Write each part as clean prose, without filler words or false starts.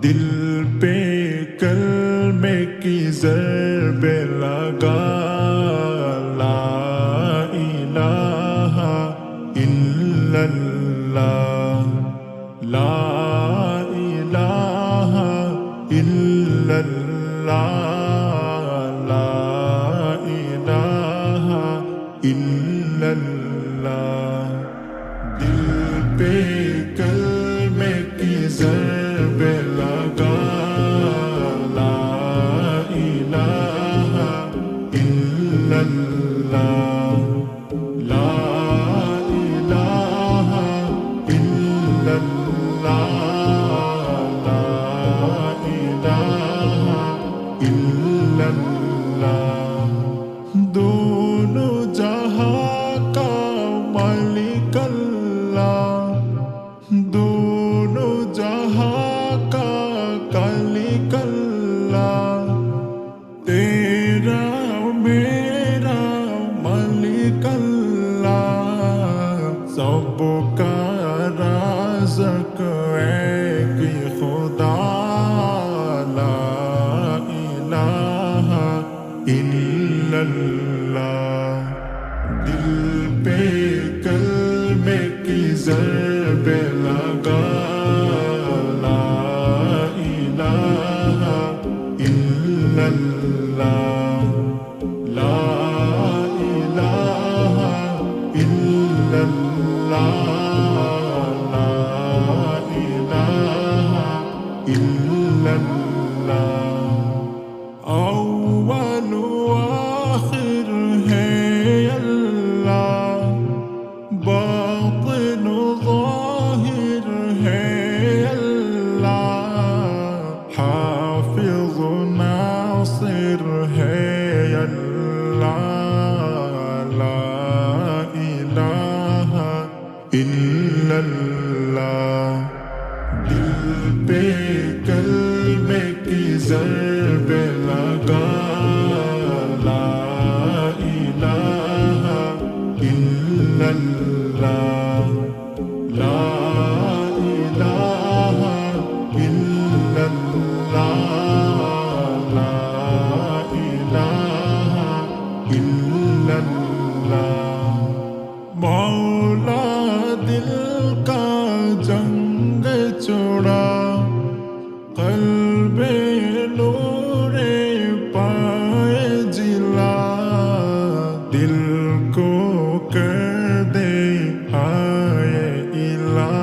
دل پہ کلمے کی ضرب لگا، لا الہ الا اللہ، لا الہ الا اللہ، لا الہ الا اللہ۔ دل پہ کلمے کی ضرب لگا، لا الہ الا اللہ، لا الہ الا اللہ، لا الہ الا اللہ۔ دونوں جہاں کا مالک اللہ، دونوں جہاں کا خالق اللہ، تیرا میرا مالک اللہ، سب کا رازق ایک ہی خدا، لا الہ الا اللہ۔ دل پہ کلمے کی ضرب لگا، لا الہ الا اللہ، لا الہ الا اللہ، لا الہ الا اللہ۔ اول و آخر ہے اللہ، باطن و ظاہر ہے اللہ، حافظ و ناصر ہے اللہ، لا الہ الا اللہ۔ دل پہ کلمے کی ضرب لگا، لا الہ الا اللہ، لا الہ الا اللہ، لا الہ الا اللہ۔ مولا دل کا جنگ چھوڑا، قلب نور پائے جلا، دل کو کر دے ہائے الہ،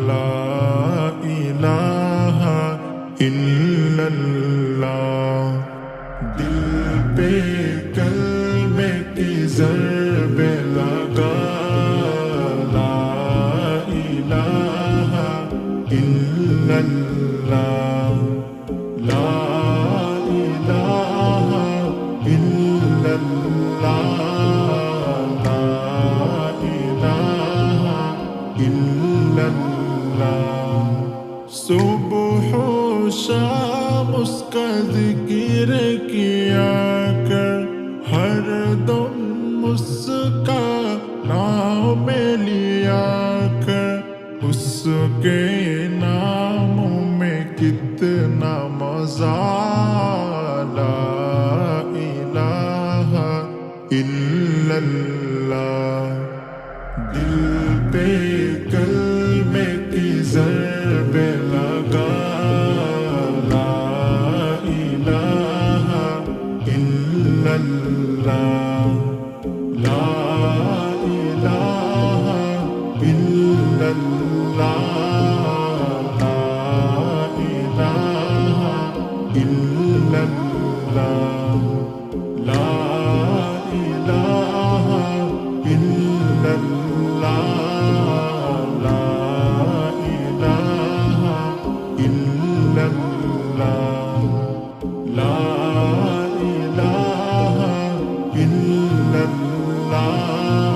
لا الہ الا اللہ۔ دل پہ کلمے کی ضرب لگا، لا الہ الا اللہ، لا الہ الا اللہ، لا الہ الا اللہ۔ صبح و شام اس کا ذکر کیا کر، ہر دم اس کا نام لیا کر، اس کے ناموں میں کتنا مزہ، لا الہ الا اللہ۔ دل پہ کلمے کی ضرب لگا، لا الہ الا اللہ، لا الہ الا اللہ، لا الہ الا اللہ، لا الہ الا اللہ، لا الہ الا اللہ، لا الہ الا اللہ۔